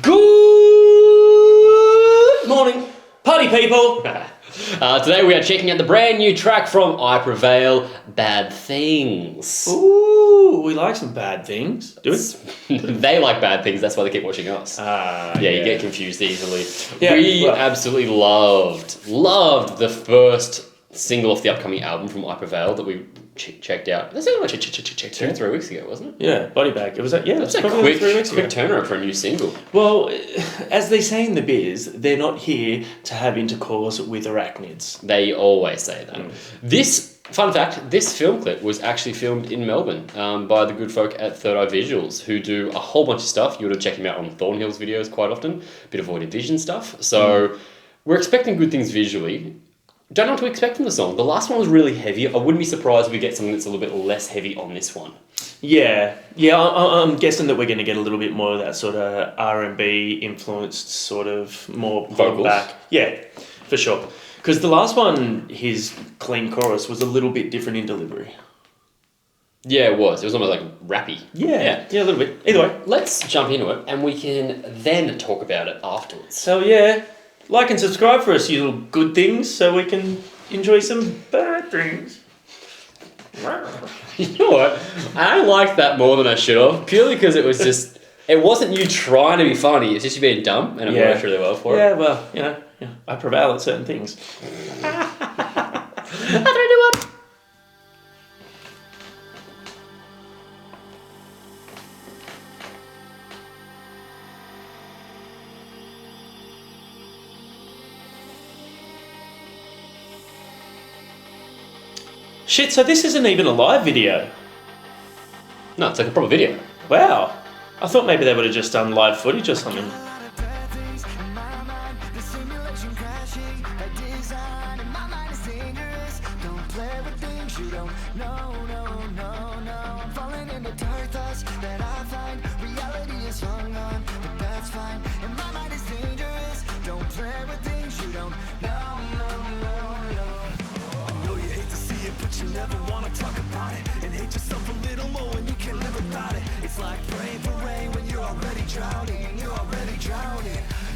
Good morning, party people! Today we are checking out the brand new track from I PREVAIL, Bad Things. Ooh, we like some bad things. Do we? They like bad things, that's why they keep watching us. Yeah, you get confused easily. Yeah, We well- absolutely loved the first single off the upcoming album from I PREVAIL that we checked out. That's actually checked 2 or 3 weeks ago, wasn't it? Yeah, Body Bag. It was like, yeah, That's a probably 3 weeks ago. quick turnaround for a new single. Well, as they say in the biz, they're not here to have intercourse with arachnids. They always say that. This, fun fact, this film clip was actually filmed in Melbourne by the good folk at Third Eye Visuals, who do a whole bunch of stuff. You would have checked them out on Thornhill's videos quite often, bit of Void Vision stuff. So we're expecting good things visually. Don't know what to expect from the song. The last one was really heavy. I wouldn't be surprised if we get something that's a little bit less heavy on this one. Yeah, I'm guessing that we're going to get a little bit more of that sort of R&B influenced sort of more Vocals. back. Yeah, for sure. Because the last one, his clean chorus was a little bit different in delivery. Yeah, it was. It was almost like rappy. Yeah, a little bit. Either way. Let's jump into it and we can then talk about it afterwards. So yeah, like and subscribe for us, you little good things, so we can enjoy some bad things. You know what? I liked that more than I should have, purely because it was just... It wasn't you trying to be funny, it's just you being dumb, and it worked really well for it. Yeah, well, I prevail at certain things. How did I do it? Shit, so this isn't even a live video. No, it's like a proper video. Wow. I thought maybe they would have just done live footage or something. But you never wanna talk about it and hate yourself a little more when you can't live without it. It's like praying for rain when you're already drowning.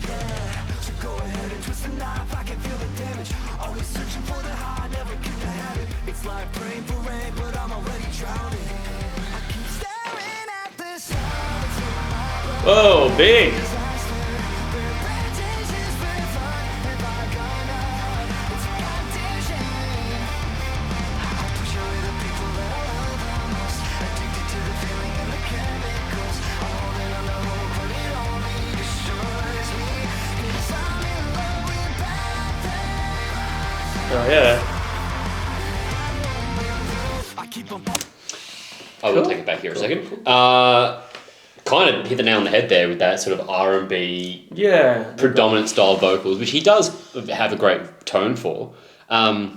Yeah, so go ahead and twist the knife. I can feel the damage. Always searching for the high, never keep the habit. It's like praying for rain, but I'm already drowning. I keep staring at the sun. Whoa, big. Oh yeah. I will take it back here a second. Kind of hit the nail on the head there with that sort of R&B predominant style vocals, which he does have a great tone for. I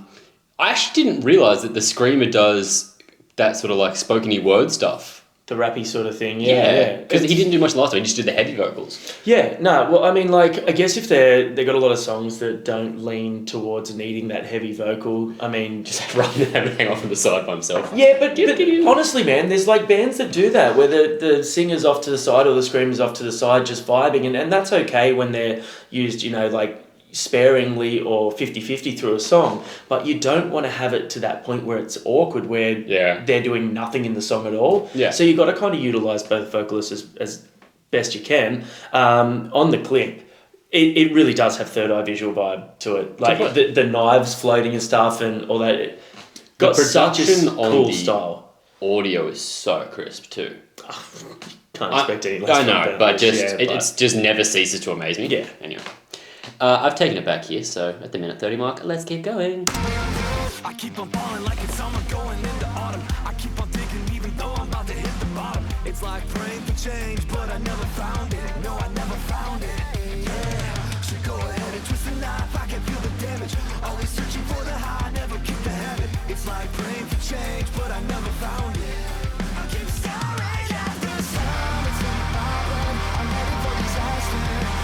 actually didn't realise that the Screamer does that sort of like spoken-y word stuff. The rappy sort of thing, Because he didn't do much last time, he just did the heavy vocals. Yeah, no, well, I mean, like, I guess if they got a lot of songs that don't lean towards needing that heavy vocal, I mean... Just run down and hang off on the side by himself. Yeah, but honestly, man, there's like bands that do that, where the singer's off to the side or the screamer's off to the side just vibing, and that's okay when they're used, like... sparingly or 50-50 through a song, but you don't want to have it to that point where it's awkward, where they're doing nothing in the song at all. Yeah. So you got to kind of utilize both vocalists as best you can. On the clip, it really does have Third Eye Visual vibe to it, like the knives floating and stuff and all that. It got such a cool style. Audio is so crisp too. Can't expect any less. I know, but it just never ceases to amaze me. Yeah. Anyway. I've taken it back here, so at the minute 30 mark, let's keep going. I keep on falling like it's summer going into autumn. I keep on digging even though I'm about to hit the bottom. It's like praying for change, but I never found it. No, I never found it. Yeah, so go ahead and twist the knife. I can feel the damage. Always searching for the high, never keep the habit. It's like praying for change, but I never found it. I keep staring at the sun. It's a problem. I'm ready for disaster.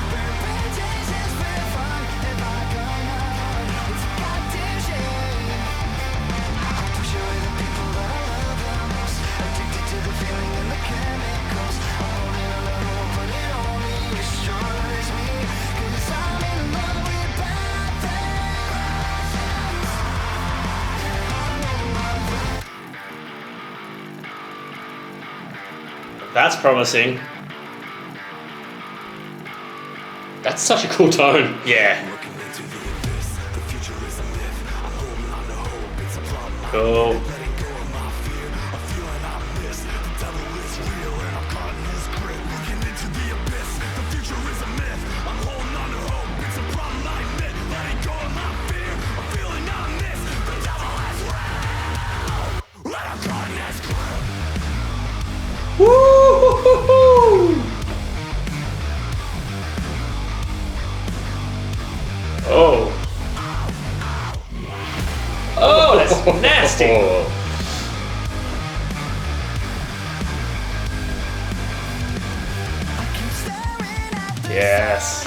That's promising. That's such a cool tone. Yeah. Cool. Woo-hoo-hoo-hoo! Oh. Oh, that's nasty. Yes.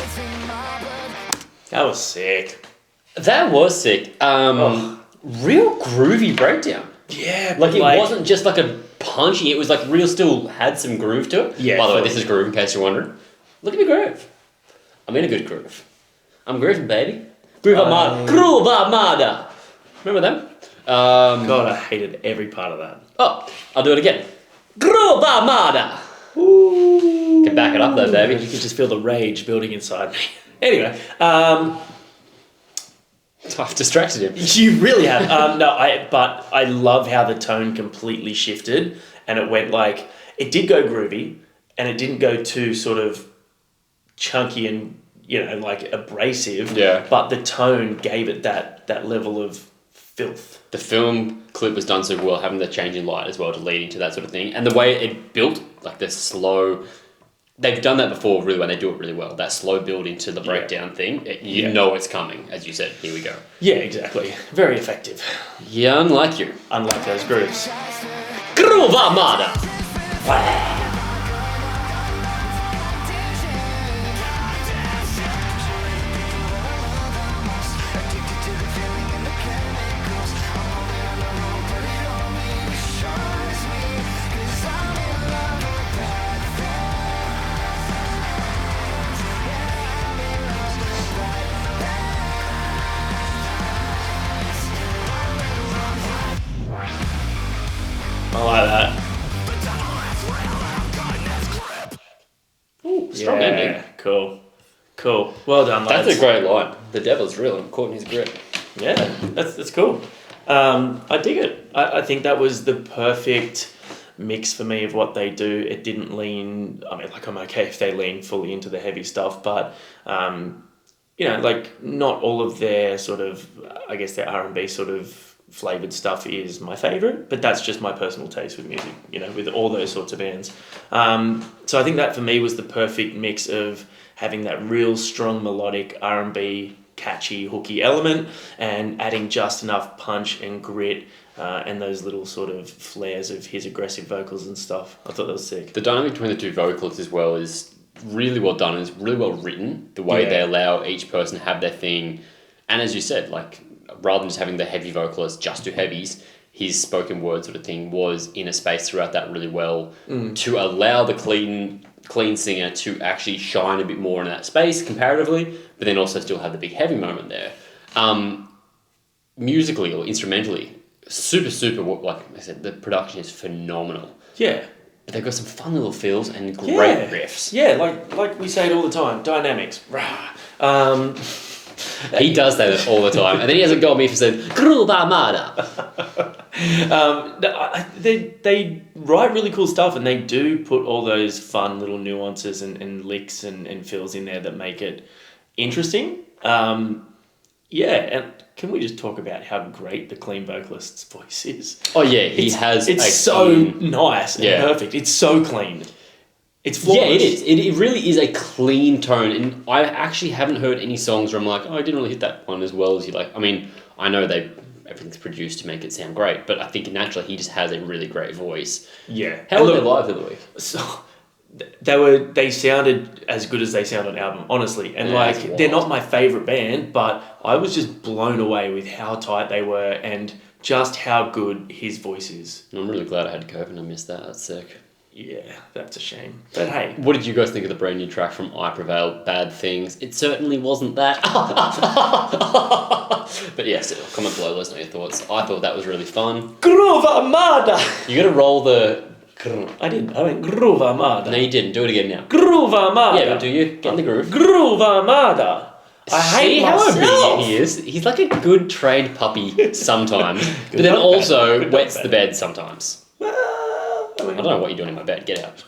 That was sick. That was sick. Real groovy breakdown. Yeah, Like it wasn't just like a punchy, it was like real still had some groove to it. Yeah, By the way, fully. this is groove in case you're wondering. Look at me groove. I'm in a good groove. I'm grooving, baby. Groove Armada. Groove Armada. Remember them? God, I hated every part of that. Oh, I'll do it again. Groove Armada. Ooh. Can back it up though, baby. You can just feel the rage building inside me. Anyway, I've distracted him. you really have. But I love how the tone completely shifted, and it went like it did go groovy, and it didn't go too sort of chunky and like abrasive. Yeah. But the tone gave it that level of filth. The film clip was done so well, having the change in light as well to lead into that sort of thing, and the way it built, like the slow. They've done that before really well, and they do it really well. That slow build into the breakdown thing, you know it's coming, as you said. Here we go. Yeah, exactly. Very effective. Yeah, unlike you. Unlike those grooves. Groove Armada! I like that. Ooh, strong ending. Cool. Well done, lads. That's a great line. The devil's real and caught in his grip. Yeah, that's cool. I dig it. I think that was the perfect mix for me of what they do. It didn't lean. I mean, like I'm okay if they lean fully into the heavy stuff, but like not all of their sort of, I guess their R&B sort of flavored stuff is my favorite, but that's just my personal taste with music, with all those sorts of bands. So I think that for me was the perfect mix of having that real strong melodic R&B, catchy, hooky element, and adding just enough punch and grit and those little sort of flares of his aggressive vocals and stuff. I thought that was sick. The dynamic between the two vocalists as well is really well done and is really well written. The way they allow each person to have their thing. And as you said, like, rather than just having the heavy vocalist just do heavies, his spoken word sort of thing was in a space throughout that really well to allow the clean singer to actually shine a bit more in that space comparatively, but then also still have the big heavy moment there. Musically or instrumentally, super, like I said, the production is phenomenal. Yeah. But they've got some fun little feels and great riffs. Yeah, like we say it all the time, dynamics. He does that all the time. And then he hasn't got me for saying, Groove Armada. They write really cool stuff, and they do put all those fun little nuances and licks and fills in there that make it interesting. And can we just talk about how great the clean vocalist's voice is? Oh yeah, it's so nice and perfect. It's so clean. It's flawless. Yeah, it is. It really is a clean tone, and I actually haven't heard any songs where I'm like, I didn't really hit that one as well as you like. I mean, I know everything's produced to make it sound great, but I think naturally he just has a really great voice. Yeah. How were they live the other week? So they sounded as good as they sound on album, honestly. And they're not my favourite band, but I was just blown away with how tight they were and just how good his voice is. I'm really glad I had COVID and I missed that. That's sick. Yeah, that's a shame. But hey. What did you guys think of the brand new track from I Prevail, Bad Things? It certainly wasn't that. But yeah, still, comment below, let us know your thoughts. I thought that was really fun. Groove Armada! You gotta roll the I didn't. I went Groove Armada. No, you didn't. Do it again now. Groove Armada. Yeah, but do you? Get in the groove. Groove Armada. I hate See how myself. obedient he is? He's like a good trained puppy sometimes, but then also wets the bed sometimes. I don't know what you're doing in my bed. Get out.